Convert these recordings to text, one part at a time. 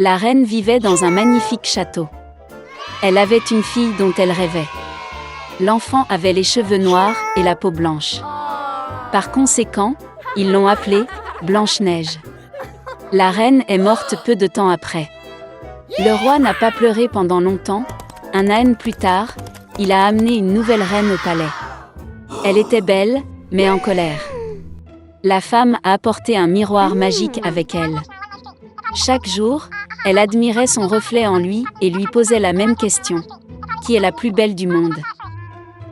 La reine vivait dans un magnifique château. Elle avait une fille dont elle rêvait. L'enfant avait les cheveux noirs et la peau blanche. Par conséquent, ils l'ont appelée Blanche-Neige. La reine est morte peu de temps après. Le roi n'a pas pleuré pendant longtemps. Un an plus tard, il a amené une nouvelle reine au palais. Elle était belle, mais en colère. La femme a apporté un miroir magique avec elle. Chaque jour, elle admirait son reflet en lui et lui posait la même question. Qui est la plus belle du monde ?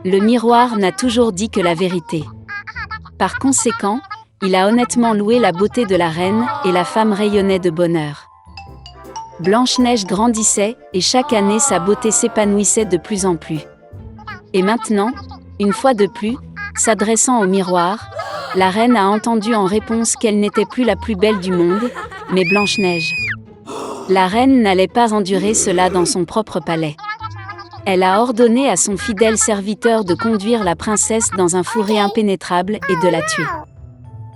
Le miroir n'a toujours dit que la vérité. Par conséquent, il a honnêtement loué la beauté de la reine et la femme rayonnait de bonheur. Blanche-Neige grandissait et chaque année sa beauté s'épanouissait de plus en plus. Et maintenant, une fois de plus, s'adressant au miroir, la reine a entendu en réponse qu'elle n'était plus la plus belle du monde, mais Blanche-Neige. La reine n'allait pas endurer cela dans son propre palais. Elle a ordonné à son fidèle serviteur de conduire la princesse dans un fourré impénétrable et de la tuer.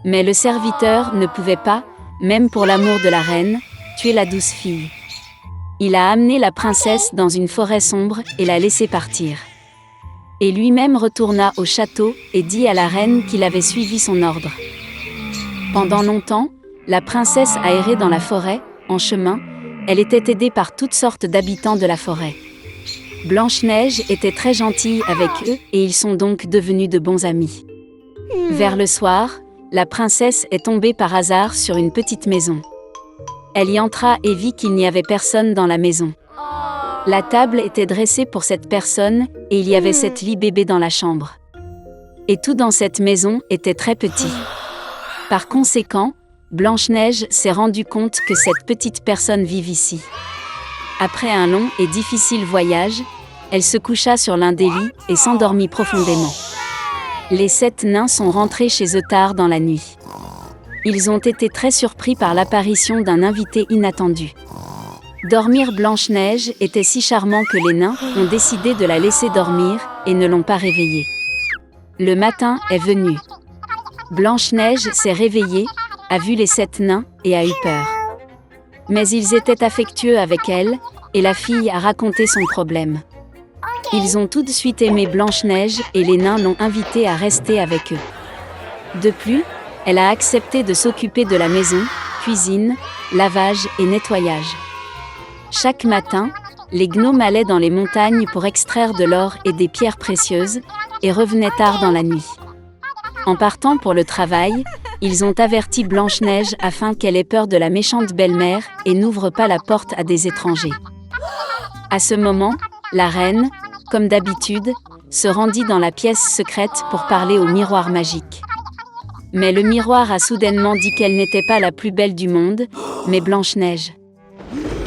Mais le serviteur ne pouvait pas, même pour l'amour de la reine, tuer la douce fille. Il a amené la princesse dans une forêt sombre et l'a laissée partir. Et lui-même retourna au château et dit à la reine qu'il avait suivi son ordre. Pendant longtemps, la princesse a erré dans la forêt. En chemin, elle était aidée par toutes sortes d'habitants de la forêt. Blanche-Neige était très gentille avec eux et ils sont donc devenus de bons amis. Vers le soir, la princesse est tombée par hasard sur une petite maison. Elle y entra et vit qu'il n'y avait personne dans la maison. La table était dressée pour cette personne et il y avait 7 lits bébés dans la chambre. Et tout dans cette maison était très petit. Par conséquent, Blanche-Neige s'est rendue compte que cette petite personne vit ici. Après un long et difficile voyage, elle se coucha sur l'un des lits et s'endormit profondément. Les 7 nains sont rentrés chez eux tard dans la nuit. Ils ont été très surpris par l'apparition d'un invité inattendu. Dormir Blanche-Neige était si charmant que les nains ont décidé de la laisser dormir et ne l'ont pas réveillée. Le matin est venu. Blanche-Neige s'est réveillée, a vu les 7 nains et a eu peur. Mais ils étaient affectueux avec elle, et la fille a raconté son problème. Ils ont tout de suite aimé Blanche-Neige et les nains l'ont invitée à rester avec eux. De plus, elle a accepté de s'occuper de la maison, cuisine, lavage et nettoyage. Chaque matin, les gnomes allaient dans les montagnes pour extraire de l'or et des pierres précieuses, et revenaient tard dans la nuit. En partant pour le travail, ils ont averti Blanche-Neige afin qu'elle ait peur de la méchante belle-mère et n'ouvre pas la porte à des étrangers. À ce moment, la reine, comme d'habitude, se rendit dans la pièce secrète pour parler au miroir magique. Mais le miroir a soudainement dit qu'elle n'était pas la plus belle du monde, mais Blanche-Neige.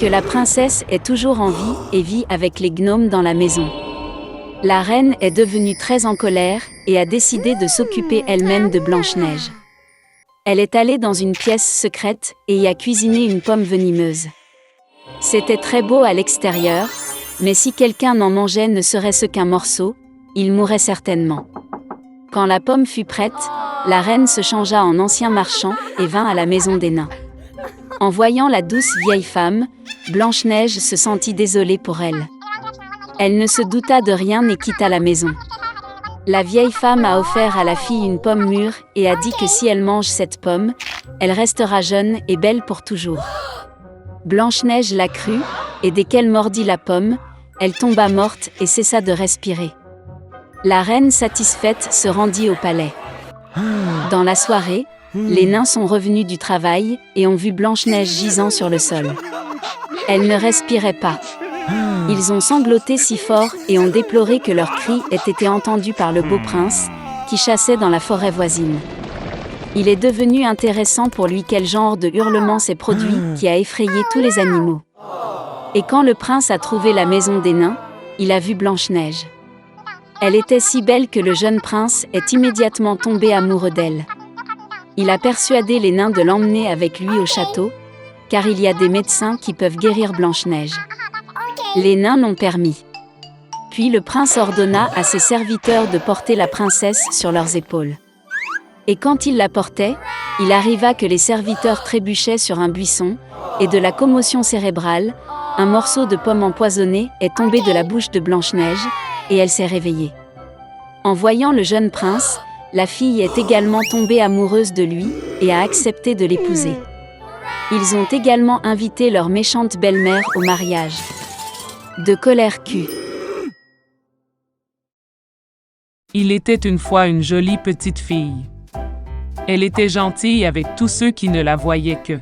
Que la princesse est toujours en vie et vit avec les gnomes dans la maison. La reine est devenue très en colère et a décidé de s'occuper elle-même de Blanche-Neige. Elle est allée dans une pièce secrète et y a cuisiné une pomme venimeuse. C'était très beau à l'extérieur, mais si quelqu'un en mangeait ne serait-ce qu'un morceau, il mourrait certainement. Quand la pomme fut prête, la reine se changea en ancien marchand et vint à la maison des nains. En voyant la douce vieille femme, Blanche-Neige se sentit désolée pour elle. Elle ne se douta de rien et quitta la maison. La vieille femme a offert à la fille une pomme mûre et a dit que si elle mange cette pomme, elle restera jeune et belle pour toujours. Blanche-Neige l'a crut, et dès qu'elle mordit la pomme, elle tomba morte et cessa de respirer. La reine satisfaite se rendit au palais. Dans la soirée, les nains sont revenus du travail et ont vu Blanche-Neige gisant sur le sol. Elle ne respirait pas. Ils ont sangloté si fort et ont déploré que leurs cris aient été entendus par le beau prince, qui chassait dans la forêt voisine. Il est devenu intéressant pour lui quel genre de hurlement s'est produit qui a effrayé tous les animaux. Et quand le prince a trouvé la maison des nains, il a vu Blanche-Neige. Elle était si belle que le jeune prince est immédiatement tombé amoureux d'elle. Il a persuadé les nains de l'emmener avec lui au château, car il y a des médecins qui peuvent guérir Blanche-Neige. Les nains l'ont permis. Puis le prince ordonna à ses serviteurs de porter la princesse sur leurs épaules. Et quand il la portait, il arriva que les serviteurs trébuchaient sur un buisson, et de la commotion cérébrale, un morceau de pomme empoisonnée est tombé de la bouche de Blanche-Neige, et elle s'est réveillée. En voyant le jeune prince, la fille est également tombée amoureuse de lui, et a accepté de l'épouser. Ils ont également invité leur méchante belle-mère au mariage. De colère Q. Il était une fois une jolie petite fille. Elle était gentille avec tous ceux qui ne la voyaient que.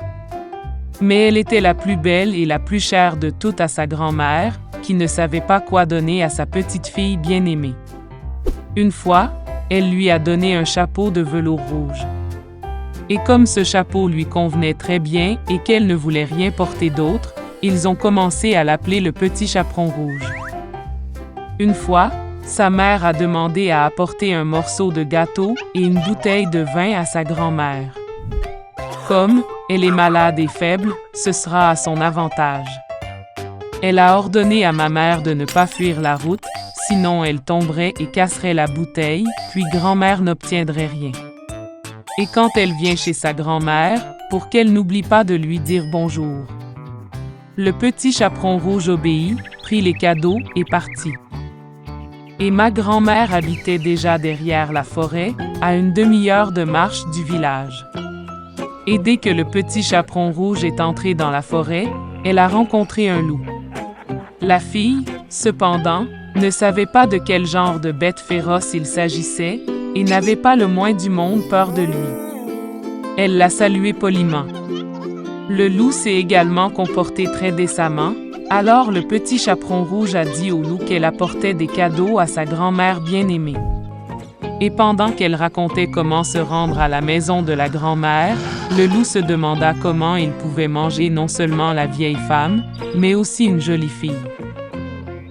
Mais elle était la plus belle et la plus chère de toutes à sa grand-mère, qui ne savait pas quoi donner à sa petite fille bien-aimée. Une fois, elle lui a donné un chapeau de velours rouge. Et comme ce chapeau lui convenait très bien et qu'elle ne voulait rien porter d'autre, ils ont commencé à l'appeler le petit chaperon rouge. Une fois, sa mère a demandé à apporter un morceau de gâteau et une bouteille de vin à sa grand-mère. Comme elle est malade et faible, ce sera à son avantage. Elle a ordonné à ma mère de ne pas fuir la route, sinon elle tomberait et casserait la bouteille, puis grand-mère n'obtiendrait rien. Et quand elle vient chez sa grand-mère, pour qu'elle n'oublie pas de lui dire bonjour. Le petit chaperon rouge obéit, prit les cadeaux et partit. Et ma grand-mère habitait déjà derrière la forêt, à une demi-heure de marche du village. Et dès que le petit chaperon rouge est entré dans la forêt, elle a rencontré un loup. La fille, cependant, ne savait pas de quel genre de bête féroce il s'agissait et n'avait pas le moins du monde peur de lui. Elle l'a salué poliment. Le loup s'est également comporté très décemment, alors le petit chaperon rouge a dit au loup qu'elle apportait des cadeaux à sa grand-mère bien-aimée. Et pendant qu'elle racontait comment se rendre à la maison de la grand-mère, le loup se demanda comment il pouvait manger non seulement la vieille femme, mais aussi une jolie fille.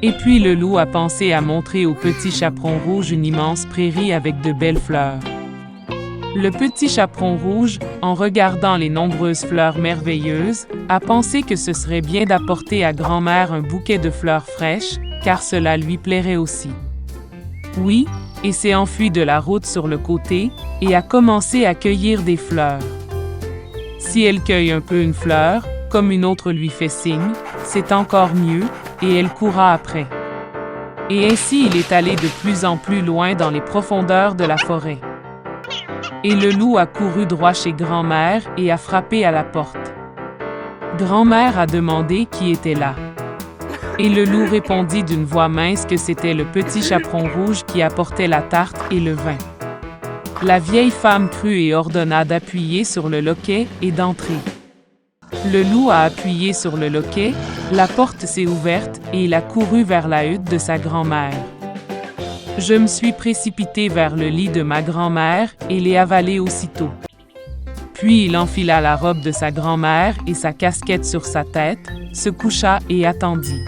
Et puis le loup a pensé à montrer au petit chaperon rouge une immense prairie avec de belles fleurs. Le petit chaperon rouge, en regardant les nombreuses fleurs merveilleuses, a pensé que ce serait bien d'apporter à grand-mère un bouquet de fleurs fraîches, car cela lui plairait aussi. Oui, et s'est enfui de la route sur le côté, et a commencé à cueillir des fleurs. Si elle cueille un peu une fleur, comme une autre lui fait signe, c'est encore mieux, et elle courra après. Et ainsi il est allé de plus en plus loin dans les profondeurs de la forêt. Et le loup a couru droit chez grand-mère et a frappé à la porte. Grand-mère a demandé qui était là. Et le loup répondit d'une voix mince que c'était le petit chaperon rouge qui apportait la tarte et le vin. La vieille femme crut et ordonna d'appuyer sur le loquet et d'entrer. Le loup a appuyé sur le loquet, la porte s'est ouverte et il a couru vers la hutte de sa grand-mère. Je me suis précipité vers le lit de ma grand-mère et l'ai avalé aussitôt. Puis il enfila la robe de sa grand-mère et sa casquette sur sa tête, se coucha et attendit.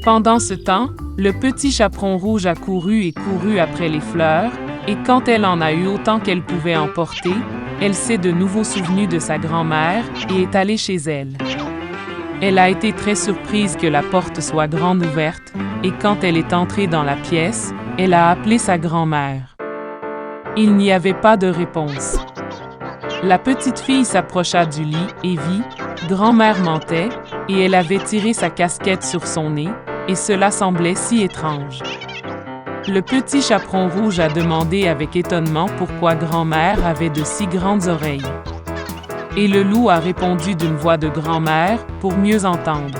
Pendant ce temps, le petit chaperon rouge a couru et couru après les fleurs, et quand elle en a eu autant qu'elle pouvait en porter, elle s'est de nouveau souvenue de sa grand-mère et est allée chez elle. Elle a été très surprise que la porte soit grande ouverte, et quand elle est entrée dans la pièce, elle a appelé sa grand-mère. Il n'y avait pas de réponse. La petite fille s'approcha du lit et vit, grand-mère mentait, et elle avait tiré sa casquette sur son nez, et cela semblait si étrange. Le petit chaperon rouge a demandé avec étonnement pourquoi grand-mère avait de si grandes oreilles. Et le loup a répondu d'une voix de grand-mère pour mieux entendre.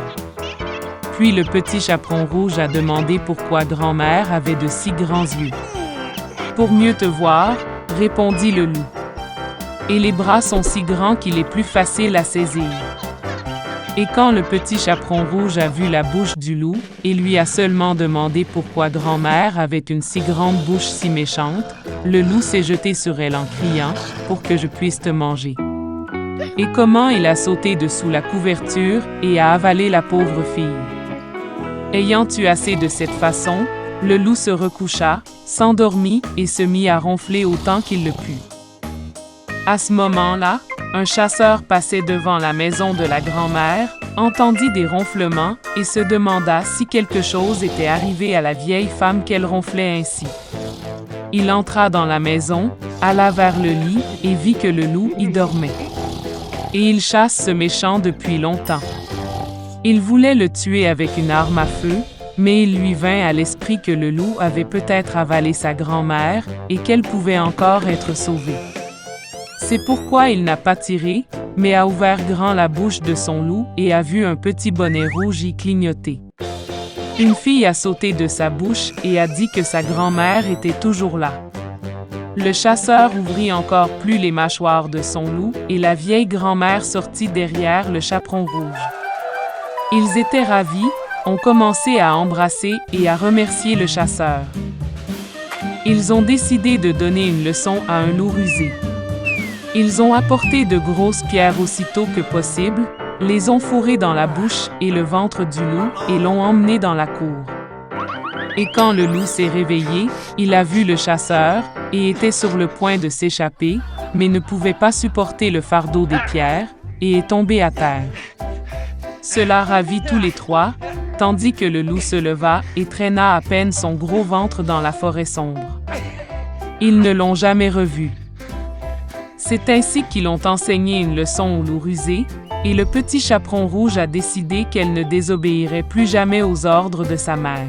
Puis le petit chaperon rouge a demandé pourquoi grand-mère avait de si grands yeux. Pour mieux te voir, répondit le loup. Et les bras sont si grands qu'il est plus facile à saisir. Et quand le petit chaperon rouge a vu la bouche du loup, et lui a seulement demandé pourquoi grand-mère avait une si grande bouche si méchante, le loup s'est jeté sur elle en criant « pour que je puisse te manger ». Et comment il a sauté dessous la couverture et a avalé la pauvre fille. Ayant eu assez de cette façon, le loup se recoucha, s'endormit et se mit à ronfler autant qu'il le put. À ce moment-là, un chasseur passait devant la maison de la grand-mère, entendit des ronflements et se demanda si quelque chose était arrivé à la vieille femme qu'elle ronflait ainsi. Il entra dans la maison, alla vers le lit et vit que le loup y dormait. Et il chasse ce méchant depuis longtemps. Il voulait le tuer avec une arme à feu, mais il lui vint à l'esprit que le loup avait peut-être avalé sa grand-mère et qu'elle pouvait encore être sauvée. C'est pourquoi il n'a pas tiré, mais a ouvert grand la bouche de son loup et a vu un petit bonnet rouge y clignoter. Une fille a sauté de sa bouche et a dit que sa grand-mère était toujours là. Le chasseur ouvrit encore plus les mâchoires de son loup et la vieille grand-mère sortit derrière le chaperon rouge. Ils étaient ravis, ont commencé à embrasser et à remercier le chasseur. Ils ont décidé de donner une leçon à un loup rusé. Ils ont apporté de grosses pierres aussitôt que possible, les ont fourrées dans la bouche et le ventre du loup et l'ont emmené dans la cour. Et quand le loup s'est réveillé, il a vu le chasseur et était sur le point de s'échapper, mais ne pouvait pas supporter le fardeau des pierres et est tombé à terre. Cela ravit tous les trois, tandis que le loup se leva et traîna à peine son gros ventre dans la forêt sombre. Ils ne l'ont jamais revu. C'est ainsi qu'ils ont enseigné une leçon au loup rusé, et le petit chaperon rouge a décidé qu'elle ne désobéirait plus jamais aux ordres de sa mère.